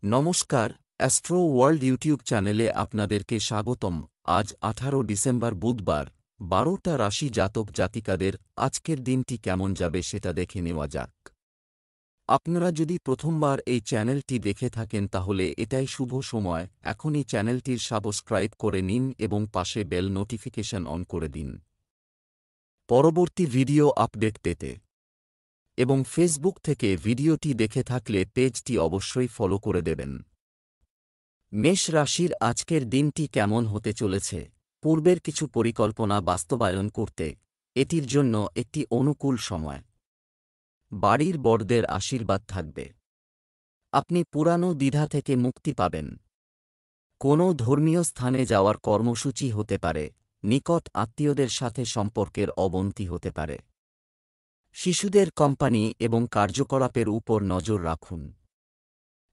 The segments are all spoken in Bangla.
নমস্কার, অ্যাস্ট্রো ওয়ার্ল্ড ইউটিউব চ্যানেলে আপনাদেরকে স্বাগতম। আজ 18 ডিসেম্বর বুধবার, 12টা রাশি জাতক জাতিকাদের আজকের দিনটি কেমন যাবে সেটা দেখে নেওয়া যাক। আপনারা যদি প্রথমবার এই চ্যানেলটি দেখে থাকেন তাহলে এটাই শুভ সময়, এখনই চ্যানেলটির সাবস্ক্রাইব করে নিন এবং পাশে বেল নোটিফিকেশন অন করে দিন পরবর্তী ভিডিও আপডেট পেতে। এবং ফেসবুক থেকে ভিডিওটি দেখে থাকলে পেজটি অবশ্যই ফলো করে দেবেন। মেষ রাশির আজকের দিনটি কেমন হতে চলেছে? পূর্বের কিছু পরিকল্পনা বাস্তবায়ন করতে এটির জন্য একটি অনুকূল সময়। বাড়ির বড়দের আশীর্বাদ থাকবে। আপনি পুরানো দ্বিধা থেকে মুক্তি পাবেন। কোনো ধর্মীয় স্থানে যাওয়ার কর্মসূচি হতে পারে। নিকট আত্মীয়দের সাথে সম্পর্কের অবনতি হতে পারে। শিশুদের কোম্পানি এবং কার্যকলাপের উপর নজর রাখুন।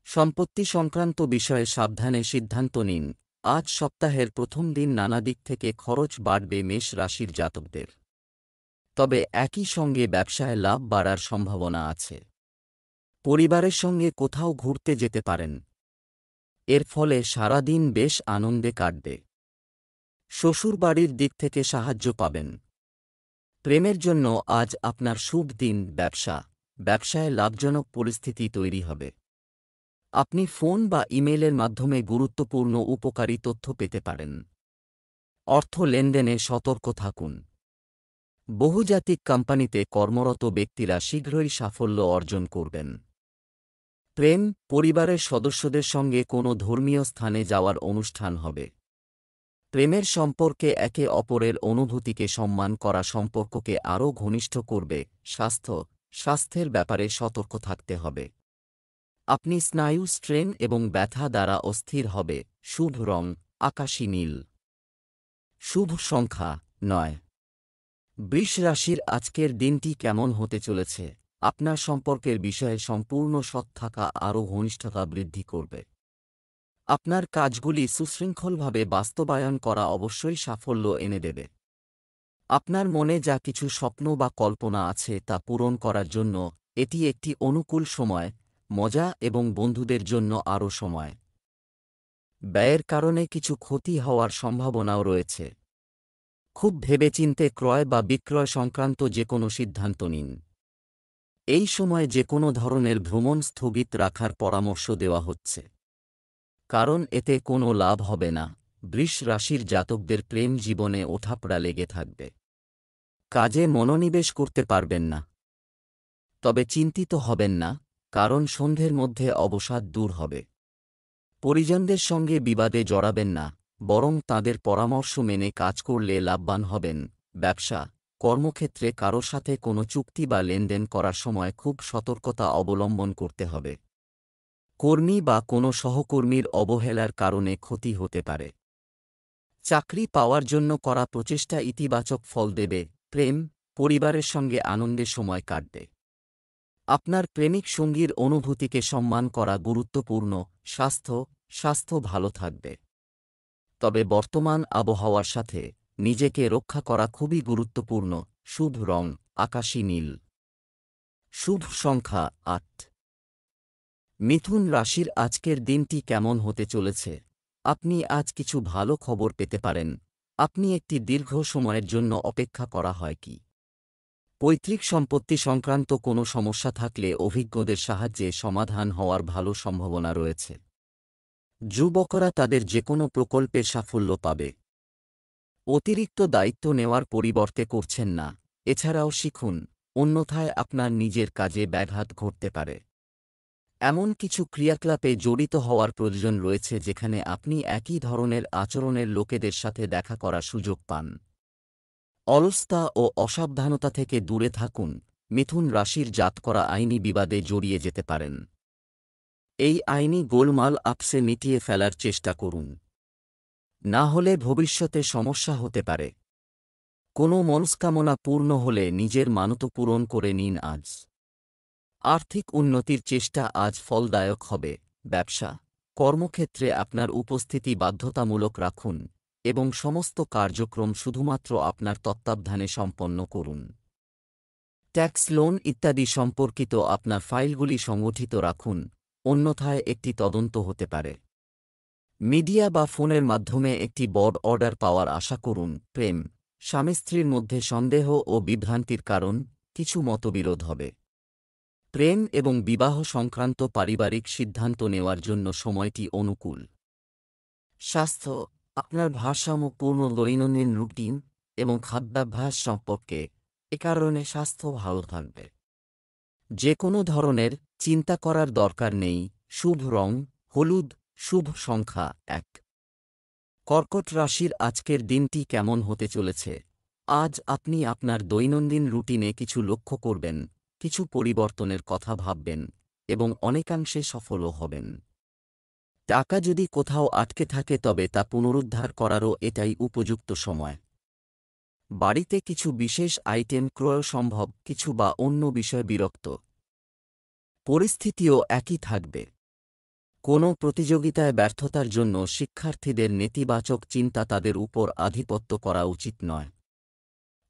সম্পত্তি সংক্রান্ত বিষয়ে সাবধানে সিদ্ধান্ত নিন। আজ সপ্তাহের প্রথম দিন নানা দিক থেকে খরচ বাড়বে মেষ রাশির জাতকদের। তবে একই সঙ্গে ব্যবসায় লাভ বাড়ার সম্ভাবনা আছে। পরিবারের সঙ্গে কোথাও ঘুরতে যেতে পারেন। এর ফলে সারা দিন বেশ আনন্দে কাটবে। শ্বশুরবাড়ির দিক থেকে সাহায্য পাবেন। প্রেমের জন্য আজ আপনার শুভ দিন। ব্যবসায় লাভজনক পরিস্থিতি তৈরি হবে। আপনি ফোন বা ইমেইলের মাধ্যমে গুরুত্বপূর্ণ উপকারী তথ্য পেতে পারেন। অর্থ লেনদেনে সতর্ক থাকুন। বহুজাতিক কোম্পানিতে কর্মরত ব্যক্তিরা শীঘ্রই সাফল্য অর্জন করবেন। প্রেম, পরিবারের সদস্যদের সঙ্গে কোনো ধর্মীয় স্থানে যাওয়ার অনুষ্ঠান হবে। প্রেমের সম্পর্কে একে অপরের অনুভূতিকে সম্মান করা সম্পর্ককে আরও ঘনিষ্ঠ করবে। স্বাস্থ্যের ব্যাপারে সতর্ক থাকতে হবে। আপনি স্নায়ু স্ট্রেন এবং ব্যথা দ্বারা অস্থির হবে। শুভ রং আকাশী নীল। শুভ সংখ্যা 9। বৃষ রাশির আজকের দিনটি কেমন হতে চলেছে? আপনার সম্পর্কের বিষয়ে সম্পূর্ণ সৎ থাকা আরও ঘনিষ্ঠতা বৃদ্ধি করবে। আপনার কাজগুলি সুশৃঙ্খলভাবে বাস্তবায়ন করা অবশ্যই সাফল্য এনে দেবে। আপনার মনে যা কিছু স্বপ্ন বা কল্পনা আছে তা পূরণ করার জন্য এটি একটি অনুকূল সময়। মজা এবং বন্ধুদের জন্য আরও সময়। ব্যয়ের কারণে কিছু ক্ষতি হওয়ার সম্ভাবনাও রয়েছে। খুব ভেবেচিন্তে ক্রয় বা বিক্রয় সংক্রান্ত যে কোনো সিদ্ধান্ত নিন। এই সময় যে কোনো ধরনের ভ্রমণ স্থগিত রাখার পরামর্শ দেওয়া হচ্ছে, কারণ এতে কোনো লাভ হবে না। বৃষ রাশির জাতকদের প্রেম জীবনে ওঠাপড়া লেগে থাকবে। কাজে মনোনিবেশ করতে পারবেন না। তবে চিন্তিত হবেন না, কারণ সন্ধ্যের মধ্যে অবসাদ দূর হবে। পরিজনদের সঙ্গে বিবাদে জড়াবেন না, বরং তাঁদের পরামর্শ মেনে কাজ করলে লাভবান হবেন। কর্মক্ষেত্রে কারো সাথে কোনো চুক্তি বা লেনদেন করার সময় খুব সতর্কতা অবলম্বন করতে হবে। কর্মী বা কোনো সহকর্মীর অবহেলার কারণে ক্ষতি হতে পারে। চাকরি পাওয়ার জন্য করা প্রচেষ্টা ইতিবাচক ফল দেবে। প্রেম, পরিবারের সঙ্গে আনন্দের সময় কাটবে। আপনার প্রেমিক সঙ্গীর অনুভূতিকে সম্মান করা গুরুত্বপূর্ণ। স্বাস্থ্য ভালো থাকবে। তবে বর্তমান আবহাওয়ার সাথে নিজেকে রক্ষা করা খুবই গুরুত্বপূর্ণ। শুভ রং আকাশী নীল। শুভ সংখ্যা 8। মিথুন রাশির আজকের দিনটি কেমন হতে চলেছে? আপনি আজ কিছু ভালো খবর পেতে পারেন। আপনি একটি দীর্ঘ সময়ের জন্য অপেক্ষা করা হয় কি? পৈতৃক সম্পত্তি সংক্রান্ত কোনো সমস্যা থাকলে অভিজ্ঞদের সাহায্যে সমাধান হওয়ার ভালো সম্ভাবনা রয়েছে। যুবকরা তাদের যেকোনো প্রকল্পে সাফল্য পাবে। অতিরিক্ত দায়িত্ব নেওয়ার পরিবর্তে করছেন না, এছাড়াও শিখুন, অন্যথায় আপনার নিজের কাজে ব্যাঘাত ঘটতে পারে। এমন কিছু ক্রিয়াকলাপে জড়িত হওয়ার প্রয়োজন রয়েছে যেখানে আপনি একই ধরনের আচরণের লোকেদের সাথে দেখা করার সুযোগ পান। অলসতা ও অসাবধানতা থেকে দূরে থাকুন। মিথুন রাশির জাতকরা আইনি বিবাদে জড়িয়ে যেতে পারেন। এই আইনি গোলমাল আপসে মিটিয়ে ফেলার চেষ্টা করুন, না হলে ভবিষ্যতে সমস্যা হতে পারে। কোনো মনস্কামনা পূর্ণ হলে নিজের মানত পূরণ করে নিন আজ। আর্থিক উন্নতির চেষ্টা আজ ফলদায়ক হবে। কর্মক্ষেত্রে আপনার উপস্থিতি বাধ্যতামূলক রাখুন এবং সমস্ত কার্যক্রম শুধুমাত্র আপনার তত্ত্বাবধানে সম্পন্ন করুন। ট্যাক্স, লোন ইত্যাদি সম্পর্কিত আপনার ফাইলগুলি সংগঠিত রাখুন। অন্যথায় একটি তদন্ত হতে পারে। মিডিয়া বা ফোনের মাধ্যমে একটি বড় অর্ডার পাওয়ার আশা করুন। প্রেম, স্বামী স্ত্রীর মধ্যে সন্দেহ ও বিভ্রান্তির কারণ কিছু মতবিরোধ হবে। প্রেম এবং বিবাহ সংক্রান্ত পারিবারিক সিদ্ধান্ত নেওয়ার জন্য সময়টি অনুকূল। স্বাস্থ্য, আপনার ভারসাম্যপূর্ণ দৈনন্দিন রুটিন এবং খাদ্যাভ্যাস সম্পর্কে এ কারণে স্বাস্থ্য ভালো থাকবে। যে কোনো ধরনের চিন্তা করার দরকার নেই। শুভ রং হলুদ, শুভ সংখ্যা 1। কর্কট রাশির আজকের দিনটি কেমন হতে চলেছে? আজ আপনি আপনার দৈনন্দিন রুটিনে কিছু লক্ষ্য করবেন, কিছু পরিবর্তনের কথা ভাববেন এবং অনেকাংশে সফলও হবেন। টাকা যদি কোথাও আটকে থাকে তবে তা পুনরুদ্ধার করারও এটাই উপযুক্ত সময়। বাড়িতে কিছু বিশেষ আইটেম ক্রয় সম্ভব, কিছু বা অন্য বিষয়ে বিরক্ত। পরিস্থিতিও একই থাকবে। কোনো প্রতিযোগিতায় ব্যর্থতার জন্য শিক্ষার্থীদের নেতিবাচক চিন্তা তাদের উপর আধিপত্য করা উচিত নয়।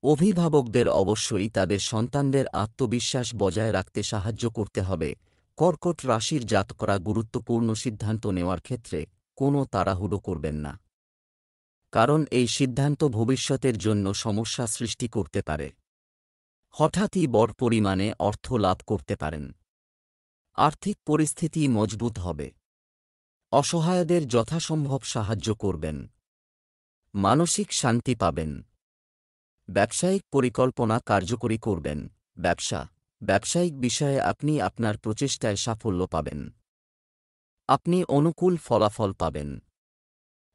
অভিভাবকদের অবশ্যই তাদের সন্তানদের আত্মবিশ্বাস বজায় রাখতে সাহায্য করতে হবে। কর্কট রাশির জাতকরা গুরুত্বপূর্ণ সিদ্ধান্ত নেওয়ার ক্ষেত্রে কোনো তাড়াহুড়ো করবেন না, কারণ এই সিদ্ধান্ত ভবিষ্যতের জন্য সমস্যা সৃষ্টি করতে পারে। হঠাৎই বড় পরিমাণে অর্থ লাভ করতে পারেন। আর্থিক পরিস্থিতি মজবুত হবে। অসহায়দের যথাসম্ভব সাহায্য করবেন। মানসিক শান্তি পাবেন। ব্যবসায়িক পরিকল্পনা কার্যকরী করবেন। ব্যবসায়িক বিষয়ে আপনি আপনার প্রচেষ্টায় সাফল্য পাবেন। আপনি অনুকূল ফলাফল পাবেন।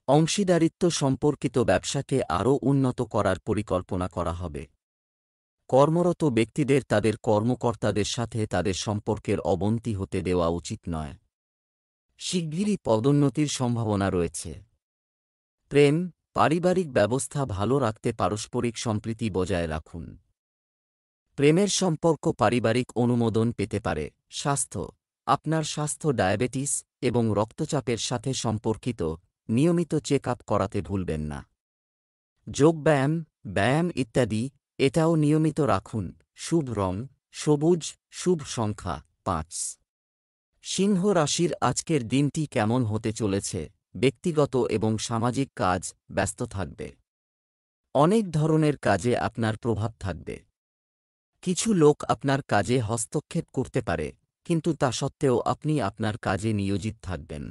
অংশীদারিত্ব সম্পর্কিত ব্যবসাকে আরও উন্নত করার পরিকল্পনা করা হবে। কর্মরত ব্যক্তিদের তাদের কর্মকর্তাদের সাথে তাদের সম্পর্কের অবনতি হতে দেওয়া উচিত নয়। শিগগিরই পদোন্নতির সম্ভাবনা রয়েছে। প্রেম, পারিবারিক ব্যবস্থা ভালো রাখতে পারস্পরিক সম্প্রীতি বজায় রাখুন। প্রেমের সম্পর্ক পারিবারিক অনুমোদন পেতে পারে। স্বাস্থ্য, আপনার স্বাস্থ্য ডায়াবেটিস এবং রক্তচাপের সাথে সম্পর্কিত, নিয়মিত চেক আপ করাতে ভুলবেন না। ব্যায়াম ইত্যাদি এটাও নিয়মিত রাখুন। শুভ রং সবুজ, শুভ সংখ্যা 5। সিংহ রাশির আজকের দিনটি কেমন হতে চলেছে? ব্যক্তিগত এবং সামাজিক কাজ ব্যস্ত থাকবে। অনেক ধরনের কাজে আপনার প্রভাব থাকবে। কিছু লোক আপনার কাজে হস্তক্ষেপ করতে পারে, কিন্তু তা সত্ত্বেও আপনি আপনার কাজে নিয়োজিত থাকবেন।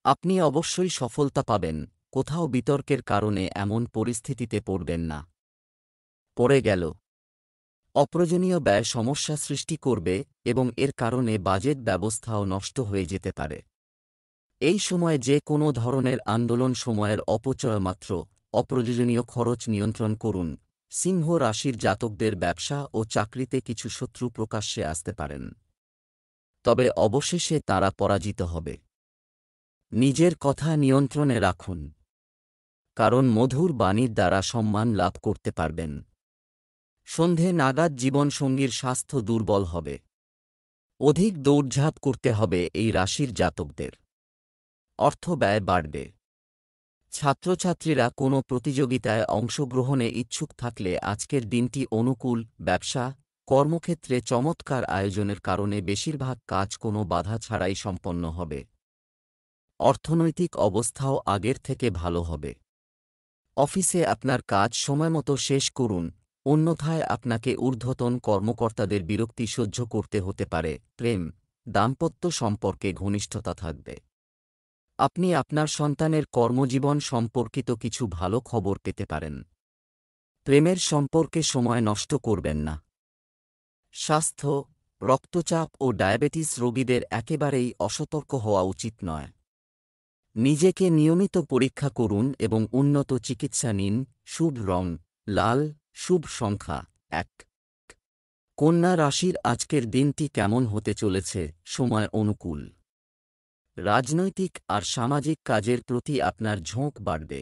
আপনি অবশ্যই সফলতা পাবেন। কোথাও বিতর্কের কারণে এমন পরিস্থিতিতে পড়বেন না। পড়ে গেল। অপ্রয়োজনীয় ব্যয় সমস্যা সৃষ্টি করবে এবং এর কারণে বাজেট ব্যবস্থাও নষ্ট হয়ে যেতে পারে। এই সময় যে কোনো ধরনের আন্দোলন সময়ের অপচয় মাত্র। অপ্রয়োজনীয় খরচ নিয়ন্ত্রণ করুন। সিংহ রাশির জাতকদের ব্যবসা ও চাকরিতে কিছু শত্রু প্রকাশ্যে আসতে পারেন, তবে অবশেষে তারা পরাজিত হবে। নিজের কথা নিয়ন্ত্রণে রাখুন, কারণ মধুর বাণীর দ্বারা সম্মান লাভ করতে পারবেন। সন্ধে নাগাদ জীবনসঙ্গীর স্বাস্থ্য দুর্বল হবে। অধিক দৌড়ঝাঁপ করতে হবে এই রাশির জাতকদের। অর্থ ব্যয় বাড়বে। ছাত্রছাত্রীরা কোনো প্রতিযোগিতায় অংশগ্রহণে ইচ্ছুক থাকলে আজকের দিনটি অনুকূল। ব্যবসা, কর্মক্ষেত্রে চমৎকার আয়োজনের কারণে বেশিরভাগ কাজ কোনো বাধা ছাড়াই সম্পন্ন হবে। অর্থনৈতিক অবস্থাও আগের থেকে ভালো হবে। অফিসে আপনার কাজ সময়মতো শেষ করুন, অন্যথায় আপনাকে ঊর্ধ্বতন কর্মকর্তাদের বিরক্তি সহ্য করতে হতে পারে। প্রেম, দাম্পত্য সম্পর্কে ঘনিষ্ঠতা থাকবে। আপনি আপনার সন্তানের কর্মজীবন সম্পর্কিত কিছু ভালো খবর পেতে পারেন। প্রেমের সম্পর্কে সময় নষ্ট করবেন না। স্বাস্থ্য, রক্তচাপ ও ডায়াবেটিস রোগীদের একেবারেই অসতর্ক হওয়া উচিত নয়। নিজেকে নিয়মিত পরীক্ষা করুন এবং উন্নত চিকিৎসা নিন। শুভ রং লাল, শুভ সংখ্যা 1। কন্যা রাশির আজকের দিনটি কেমন হতে চলেছে? সময় অনুকূল। রাজনৈতিক আর সামাজিক কাজের প্রতি আপনার ঝোঁক বাড়বে।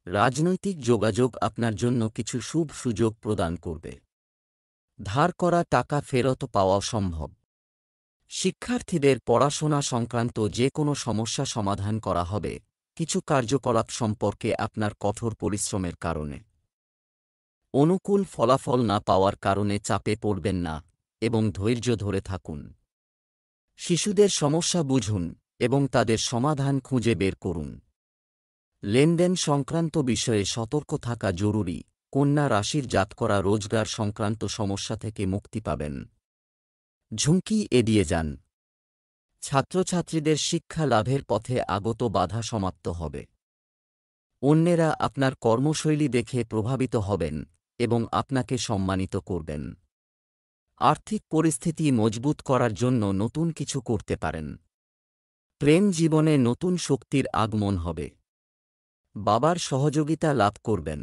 রাজনৈতিক যোগাযোগ আপনার জন্য কিছু শুভ সুযোগ প্রদান করবে। ধার করা টাকা ফেরত পাওয়া সম্ভব। শিক্ষার্থীদের পড়াশোনা সংক্রান্ত যে কোনো সমস্যা সমাধান করা হবে কিছু কার্যকলাপ সম্পর্কে আপনার কঠোর পরিশ্রমের কারণে। অনুকূল ফলাফল না পাওয়ার কারণে চাপে পড়বেন না এবং ধৈর্য ধরে থাকুন। শিশুদের সমস্যা বুঝুন এবং তাদের সমাধান খুঁজে বের করুন। লেনদেন সংক্রান্ত বিষয়ে সতর্ক থাকা জরুরি। কন্যা রাশির জাতকরা রোজগার সংক্রান্ত সমস্যা থেকে মুক্তি পাবেন। ঝুঁকি এড়িয়ে যান। ছাত্রছাত্রীদের শিক্ষা লাভের পথে আগত বাধা সমাপ্ত হবে। অন্যেরা আপনার কর্মশৈলী দেখে প্রভাবিত হবেন এবং আপনাকে সম্মানিত করবেন। আর্থিক পরিস্থিতি মজবুত করার জন্য নতুন কিছু করতে পারেন। প্রেম জীবনে নতুন শক্তির আগমন হবে। বাবার সহযোগিতা লাভ করবেন।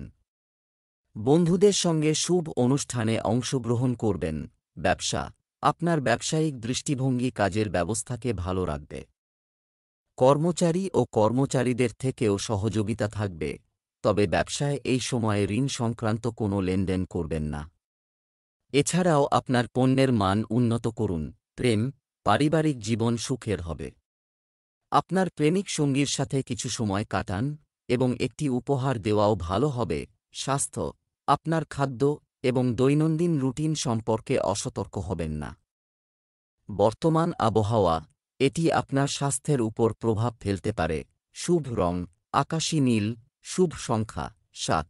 বন্ধুদের সঙ্গে শুভ অনুষ্ঠানে অংশগ্রহণ করবেন। ব্যবসা, আপনার ব্যবসায়িক দৃষ্টিভঙ্গি কাজের ব্যবস্থাকে ভালো রাখবে। কর্মচারী ও কর্মচারীদের থেকেও সহযোগিতা থাকবে, তবে ব্যবসায় এই সময়ে ঋণ সংক্রান্ত কোনো লেনদেন করবেন না। এছাড়াও আপনার পণ্যের মান উন্নত করুন। প্রেম, পারিবারিক জীবন সুখের হবে। আপনার প্রেমিক সঙ্গীর সাথে কিছু সময় কাটান এবং একটি উপহার দেওয়াও ভালো হবে। স্বাস্থ্য, আপনার খাদ্য এবং দৈনন্দিন রুটিন সম্পর্কে অসতর্ক হবেন না। বর্তমান আবহাওয়া, এটি আপনার স্বাস্থ্যের উপর প্রভাব ফেলতে পারে। শুভ রং আকাশী নীল। শুভ সংখ্যা 7।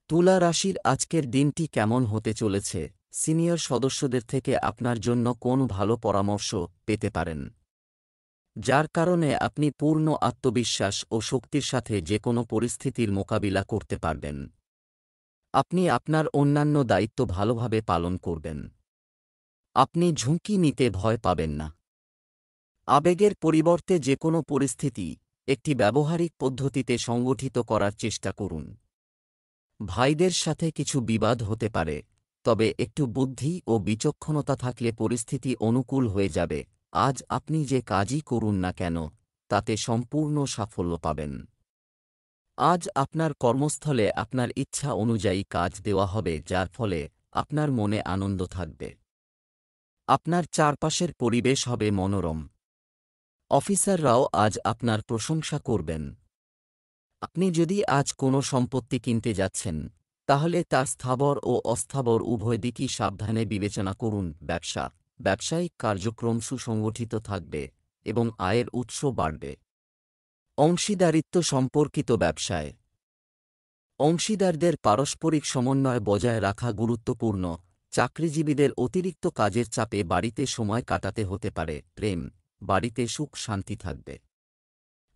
তুলা রাশির আজকের দিনটি কেমন হতে চলেছে? সিনিয়র সদস্যদের থেকে আপনার জন্য কোন ভালো পরামর্শ পেতে পারেন, যার কারণে আপনি পূর্ণ আত্মবিশ্বাস ও শক্তির সাথে যে কোনো পরিস্থিতির মোকাবিলা করতে পারবেন। আপনি আপনার অন্যান্য দায়িত্ব ভালোভাবে পালন করবেন। আপনি ঝুঁকি নিতে ভয় পাবেন না। আবেগের পরিবর্তে যে কোনো পরিস্থিতি একটি ব্যবহারিক পদ্ধতিতে সংগঠিত করার চেষ্টা করুন। ভাইদের সাথে কিছু বিবাদ হতে পারে, তবে একটু বুদ্ধি ও বিচক্ষণতা থাকলে পরিস্থিতি অনুকূল হয়ে যাবে। আজ আপনি যে কাজই করুন না কেন, তাতে সম্পূর্ণ সাফল্য পাবেন। আজ আপনার কর্মস্থলে আপনার ইচ্ছা অনুযায়ী কাজ দেওয়া হবে, যার ফলে আপনার মনে আনন্দ থাকবে। আপনার চারপাশের পরিবেশ হবে মনোরম। অফিসাররাও আজ আপনার প্রশংসা করবেন। আপনি যদি আজ কোনো সম্পত্তি কিনতে যাচ্ছেন, তাহলে তার স্থাবর ও অস্থাবর উভয় দিকই সাবধানে বিবেচনা করুন। ব্যবসা, ব্যবসায়িক কার্যক্রম সুসংগঠিত থাকবে এবং আয়ের উৎস বাড়বে। অংশীদারিত্ব সম্পর্কিত ব্যবসায় অংশীদারদের পারস্পরিক সমন্বয় বজায় রাখা গুরুত্বপূর্ণ। চাকরিজীবীদের অতিরিক্ত কাজের চাপে বাড়িতে সময় কাটাতে হতে পারে। প্রেম, বাড়িতে সুখ শান্তি থাকবে।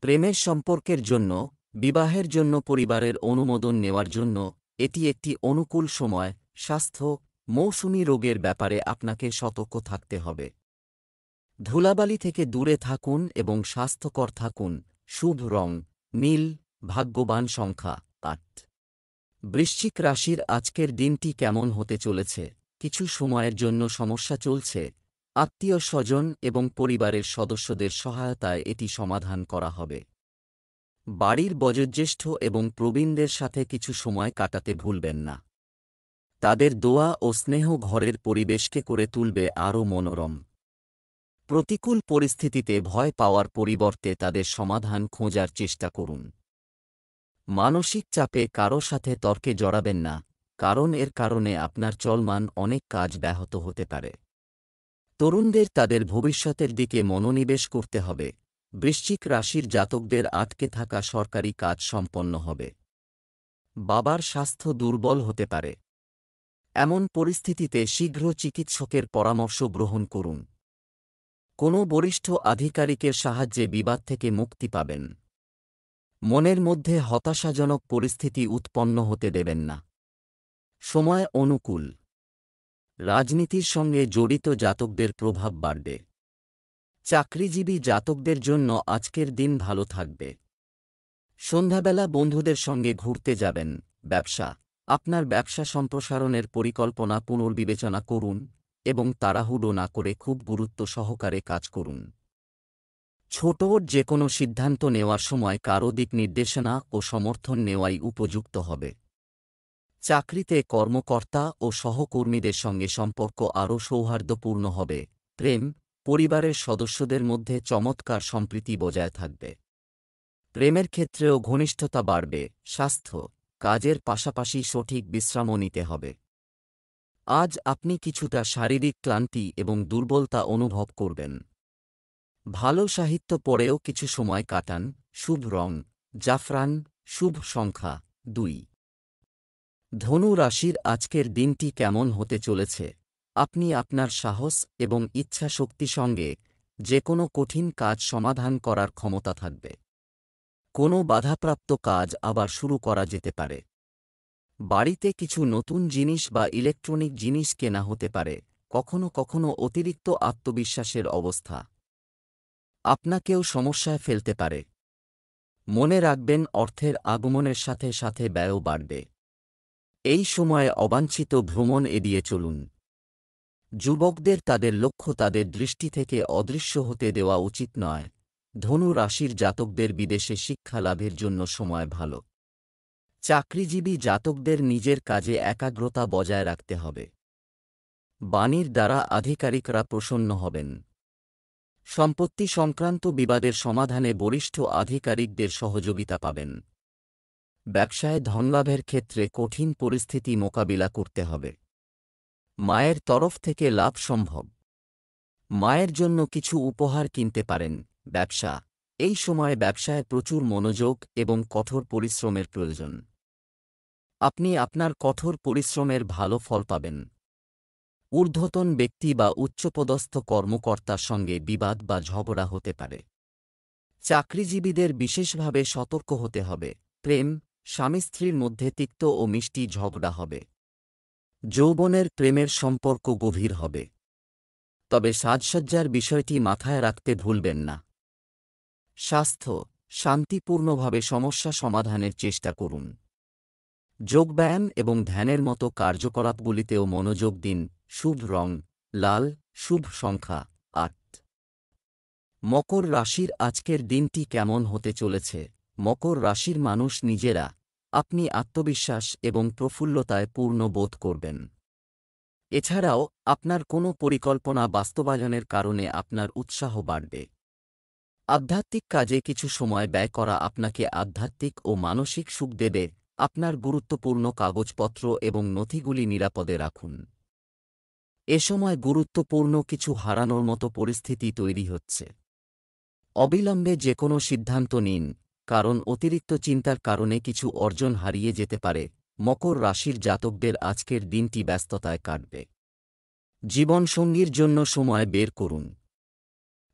প্রেমের সম্পর্কের জন্য, বিবাহের জন্য পরিবারের অনুমোদন নেওয়ার জন্য এটি একটি অনুকূল সময়। স্বাস্থ্য, মৌসুমী রোগের ব্যাপারে আপনাকে সতর্ক থাকতে হবে। ধুলাবালি থেকে দূরে থাকুন এবং স্বাস্থ্যকর থাকুন। শুভ রং নীল। ভাগ্যবান সংখ্যা 8। বৃশ্চিক রাশির আজকের দিনটি কেমন হতে চলেছে? কিছু সময়ের জন্য সমস্যা চলছে। আত্মীয় স্বজন এবং পরিবারের সদস্যদের সহায়তায় এটি সমাধান করা হবে। বাড়ির বয়োজ্যেষ্ঠ এবং প্রবীণদের সাথে কিছু সময় কাটাতে ভুলবেন না। তাদের দোয়া ও স্নেহ ঘরের পরিবেশকে করে তুলবে আরও মনোরম। প্রতিকূল পরিস্থিতিতে ভয় পাওয়ার পরিবর্তে তাদের সমাধান খোঁজার চেষ্টা করুন। মানসিক চাপে কারো সাথে তর্কে জড়াবেন না, কারণ এর কারণে আপনার চলমান অনেক কাজ ব্যাহত হতে পারে। তরুণদের তাদের ভবিষ্যতের দিকে মনোনিবেশ করতে হবে। বৃশ্চিক রাশির জাতকদের আটকে থাকা সরকারি কাজ সম্পন্ন হবে। বাবার স্বাস্থ্য দুর্বল হতে পারে। এমন পরিস্থিতিতে শীঘ্র চিকিৎসকের পরামর্শ গ্রহণ করুন। কোনো বরিষ্ঠ আধিকারিকের সাহায্যে বিবাদ থেকে মুক্তি পাবেন। মনের মধ্যে হতাশাজনক পরিস্থিতি উৎপন্ন হতে দেবেন না। সময় অনুকূল। রাজনীতির সঙ্গে জড়িত জাতকদের প্রভাব বাড়বে। চাকরিজীবী জাতকদের জন্য আজকের দিন ভালো থাকবে। সন্ধ্যাবেলা বন্ধুদের সঙ্গে ঘুরতে যাবেন। ব্যবসা, আপনার ব্যবসা সম্প্রসারণের পরিকল্পনা পুনর্বিবেচনা করুন এবং তাড়াহুড়ো না করে খুব গুরুত্ব সহকারে কাজ করুন। ছোট যে কোনো সিদ্ধান্ত নেওয়ার সময় কারো দিক নির্দেশনা ও সমর্থন নেওয়াই উপযুক্ত হবে। চাকরিতে কর্মকর্তা ও সহকর্মীদের সঙ্গে সম্পর্ক আরও সৌহার্দ্যপূর্ণ হবে। প্রেম, পরিবারের সদস্যদের মধ্যে চমৎকার সম্প্রীতি বজায় থাকবে। প্রেমের ক্ষেত্রেও ঘনিষ্ঠতা বাড়বে। স্বাস্থ্য, কাজের পাশাপাশি সঠিক বিশ্রামও নিতে হবে। আজ আপনি কিছুটা শারীরিক ক্লান্তি এবং দুর্বলতা অনুভব করবেন। ভালো সাহিত্য পড়েও কিছু সময় কাটান। শুভ রং জাফরান, শুভ সংখ্যা 2। ধনু রাশির আজকের দিনটি কেমন হতে চলেছে? আপনি আপনার সাহস এবং ইচ্ছাশক্তি সঙ্গে যে কোনো কঠিন কাজ সমাধান করার ক্ষমতা থাকবে। কোনো বাধাপ্রাপ্ত কাজ আবার শুরু করা যেতে পারে। বাড়িতে কিছু নতুন জিনিস বা ইলেকট্রনিক জিনিস কেনা হতে পারে। কখনো কখনো অতিরিক্ত আত্মবিশ্বাসের অবস্থা আপনাকেও সমস্যায় ফেলতে পারে। মনে রাখবেন, অর্থের আগমনের সাথে সাথে ব্যয়ও বাড়বে। এই সময়ে অবাঞ্ছিত ভ্রমণ এড়িয়ে চলুন। যুবকদের তাদের লক্ষ্য তাদের দৃষ্টি থেকে অদৃশ্য হতে দেওয়া উচিত নয়। ধনু রাশির জাতকদের বিদেশে শিক্ষা লাভের জন্য সময় ভালো। চাকরিজীবী জাতকদের নিজের কাজে একাগ্রতা বজায় রাখতে হবে। বাণীর দ্বারা আধিকারিকরা প্রসন্ন হবেন। সম্পত্তি সংক্রান্ত বিবাদের সমাধানে বরিষ্ঠ আধিকারিকদের সহযোগিতা পাবেন। ব্যবসায় ধনলাভের ক্ষেত্রে কঠিন পরিস্থিতি মোকাবিলা করতে হবে। মায়ের তরফ থেকে লাভ সম্ভব। মায়ের জন্য কিছু উপহার কিনতে পারেন। ব্যবসা, এই সময়ে ব্যবসায় প্রচুর মনোযোগ এবং কঠোর পরিশ্রমের প্রয়োজন। আপনি আপনার কঠোর পরিশ্রমের ভালো ফল পাবেন। ঊর্ধ্বতন ব্যক্তি বা উচ্চপদস্থ কর্মকর্তার সঙ্গে বিবাদ বা ঝগড়া হতে পারে। চাকরিজীবীদের বিশেষভাবে সতর্ক হতে হবে। প্রেম, স্বামী স্ত্রীর মধ্যে তিক্ত ও মিষ্টি ঝগড়া হবে। যৌবনের প্রেমের সম্পর্ক গভীর হবে। তবে সাজসজ্জার বিষয়টি মাথায় রাখতে ভুলবেন না। স্বাস্থ্য, শান্তিপূর্ণভাবে সমস্যা সমাধানের চেষ্টা করুন। যোগব্যায়াম এবং ধ্যানের মতো কার্যকলাপগুলিতেও মনোযোগ দিন। শুভ রং লাল, শুভ সংখ্যা 8। মকর রাশির আজকের দিনটি কেমন হতে চলেছে? মকর রাশির মানুষ নিজেরা আপনি আত্মবিশ্বাস এবং প্রফুল্লতায় পূর্ণ বোধ করবেন। এছাড়াও আপনার কোনো পরিকল্পনা বাস্তবায়নের কারণে আপনার উৎসাহ বাড়বে। আধ্যাত্মিক কাজে কিছু সময় ব্যয় করা আপনাকে আধ্যাত্মিক ও মানসিক সুখ দেবে। আপনার গুরুত্বপূর্ণ কাগজপত্র এবং নথিগুলি নিরাপদে রাখুন। এ সময় গুরুত্বপূর্ণ কিছু হারানোর মতো পরিস্থিতি তৈরি হচ্ছে। অবিলম্বে যে কোনো সিদ্ধান্ত নিন, কারণ অতিরিক্ত চিন্তার কারণে কিছু অর্জন হারিয়ে যেতে পারে। মকর রাশির জাতকদের আজকের দিনটি ব্যস্ততায় কাটবে। জীবনসঙ্গীর জন্য সময় বের করুন।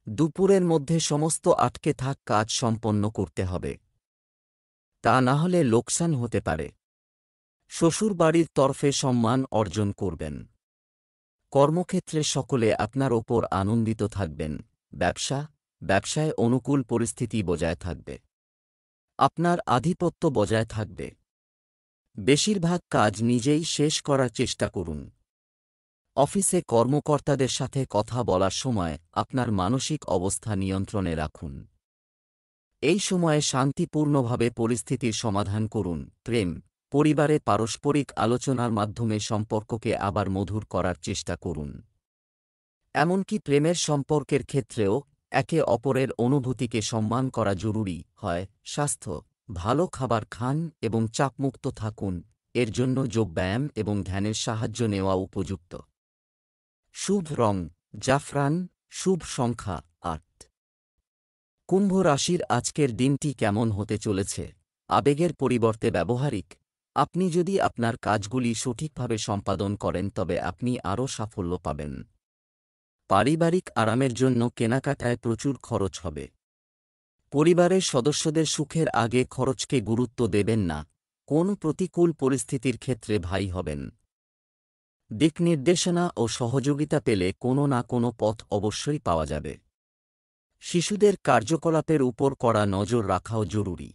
দুপুরের মধ্যে সমস্ত আটকে থাক কাজ সম্পন্ন করতে হবে, তা না হলে লোকসান হতে পারে। শ্বশুরবাড়ির তরফে সম্মান অর্জন করবেন। কর্মক্ষেত্রে সকলে আপনার ওপর আনন্দিত থাকবেন। ব্যবসায় অনুকূল পরিস্থিতি বজায় থাকবে। আপনার আধিপত্য বজায় থাকবে। বেশিরভাগ কাজ নিজেই শেষ করার চেষ্টা করুন। অফিসে কর্মকর্তাদের সাথে কথা বলার সময় আপনার মানসিক অবস্থা নিয়ন্ত্রণে রাখুন। এই সময়ে শান্তিপূর্ণভাবে পরিস্থিতির সমাধান করুন। প্রেম, পরিবারে পারস্পরিক আলোচনার মাধ্যমে সম্পর্ককে আবার মধুর করার চেষ্টা করুন। এমনকি প্রেমের সম্পর্কের ক্ষেত্রেও একে অপরের অনুভূতিকে সম্মান করা জরুরি হয়। স্বাস্থ্য, ভালো খাবার খান এবং চাপমুক্ত থাকুন। এর জন্য যোগব্যায়াম এবং ধ্যানের সাহায্য নেওয়া উপযুক্ত। শুভ রং জাফরান, শুভ সংখ্যা 8। কুম্ভ রাশির আজকের দিনটি কেমন হতে চলেছে? আবেগের পরিবর্তে ব্যবহারিক। আপনি যদি আপনার কাজগুলি সঠিকভাবে সম্পাদন করেন তবে আপনি আরও সাফল্য পাবেন। পারিবারিক আরামের জন্য কেনাকাটায় প্রচুর খরচ হবে। পরিবারের সদস্যদের সুখের আগে খরচকে গুরুত্ব দেবেন না। কোন প্রতিকূল পরিস্থিতির ক্ষেত্রে ভাই হবেন। দিকনির্দেশনা ও সহযোগিতা পেলে কোনো না কোনো পথ অবশ্যই পাওয়া যাবে। শিশুদের কার্যকলাপের উপর কড়া নজর রাখাও জরুরি।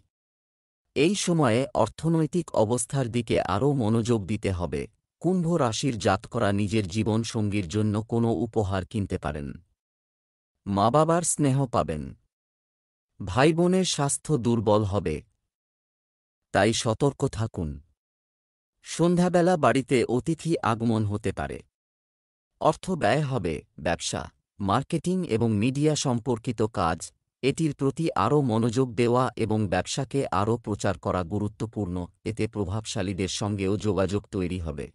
এই সময়ে অর্থনৈতিক অবস্থার দিকে আরও মনোযোগ দিতে হবে। কুম্ভ রাশির জাতকরা নিজের জীবন সঙ্গীর জন্য কোনো উপহার কিনতে পারেন। মা বাবার স্নেহ পাবেন। ভাই বোনের স্বাস্থ্য দুর্বল হবে, তাই সতর্ক থাকুন। সন্ধ্যাবেলা বাড়িতে অতিথি আগমন হতে পারে। অর্থ ব্যয় হবে। ব্যবসা, মার্কেটিং এবং মিডিয়া সম্পর্কিত কাজ, এটির প্রতি আরও মনোযোগ দেওয়া এবং ব্যবসাকে আরও প্রচার করা গুরুত্বপূর্ণ। এতে প্রভাবশালীদের সঙ্গেও যোগাযোগ তৈরি হবে।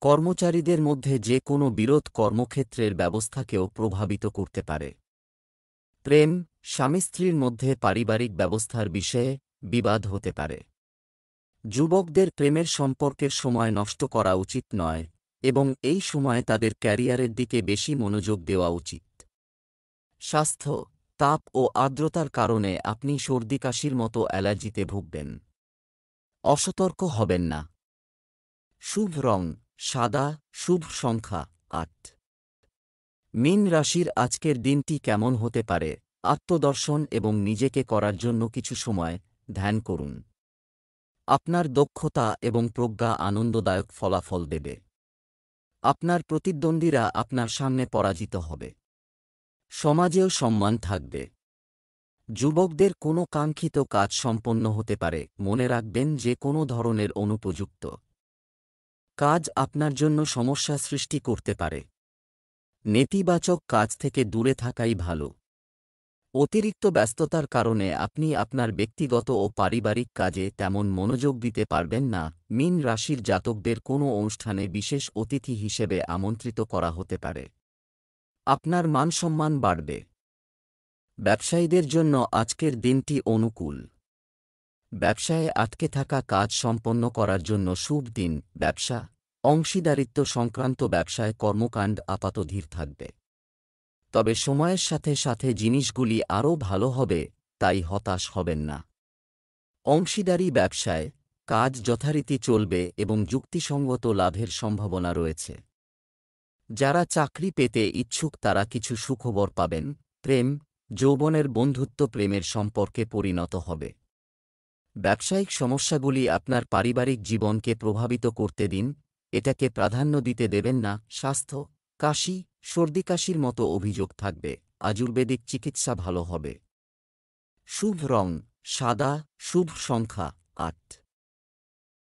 কর্মচারীদের মধ্যে যে কোনো বিরোধ কর্মক্ষেত্রের ব্যবস্থাকেও প্রভাবিত করতে পারে। প্রেম, স্বামী স্ত্রীর মধ্যে পারিবারিক ব্যবস্থার বিষয়ে বিবাদ হতে পারে। যুবকদের প্রেমের সম্পর্কের সময় নষ্ট করা উচিত নয় এবং এই সময় তাদের ক্যারিয়ারের দিকে বেশি মনোযোগ দেওয়া উচিত। স্বাস্থ্য, তাপ ও আর্দ্রতার কারণে আপনি সর্দি কাশির মতো অ্যালার্জিতে ভুগবেন। অসতর্ক হবেন না। শুভ রং সাদা, শুভ সংখ্যা ৮। মীন রাশির আজকের দিনটি কেমন হতে পারে? আত্মদর্শন এবং নিজেকে করার জন্য কিছু সময় ধ্যান করুন। আপনার দক্ষতা এবং প্রজ্ঞা আনন্দদায়ক ফলাফল দেবে। আপনার প্রতিদ্বন্দ্বীরা আপনার সামনে পরাজিত হবে। সমাজেও সম্মান থাকবে। যুবকদের কোনো কাঙ্ক্ষিত কাজ সম্পন্ন হতে পারে। মনে রাখবেন যে কোনো ধরনের অনুপযুক্ত কাজ আপনার জন্য সমস্যা সৃষ্টি করতে পারে। নেতিবাচক কাজ থেকে দূরে থাকাই ভালো। অতিরিক্ত ব্যস্ততার কারণে আপনি আপনার ব্যক্তিগত ও পারিবারিক কাজে তেমন মনোযোগ দিতে পারবেন না। মীন রাশির জাতকদের কোনো অনুষ্ঠানে বিশেষ অতিথি হিসেবে আমন্ত্রিত করা হতে পারে। আপনার মানসম্মান বাড়বে। ব্যবসায়ীদের জন্য আজকের দিনটি অনুকূল। ব্যবসায়ে আটকে থাকা কাজ সম্পন্ন করার জন্য শুভ দিন। ব্যবসা, অংশীদারিত্ব সংক্রান্ত ব্যবসায় কর্মকাণ্ড আপাতত ধীর থাকবে। তবে সময়ের সাথে সাথে জিনিসগুলি আরও ভালো হবে, তাই হতাশ হবেন না। অংশীদারি ব্যবসায় কাজ যথারীতি চলবে এবং যুক্তিসঙ্গত লাভের সম্ভাবনা রয়েছে। যারা চাকরি পেতে ইচ্ছুক তারা কিছু সুখবর পাবেন। প্রেম, যৌবনের বন্ধুত্ব প্রেমের সম্পর্কে পরিণত হবে। ব্যবসায়িক সমস্যাগুলি আপনার পারিবারিক জীবনকে প্রভাবিত করতে দিন, এটাকে প্রাধান্য দিতে দেবেন না। স্বাস্থ্য, কাশি, সর্দি কাশির মতো অভিযোগ থাকবে। আয়ুর্বেদিক চিকিৎসা ভালো হবে। শুভ রং সাদা, শুভ সংখ্যা ৮।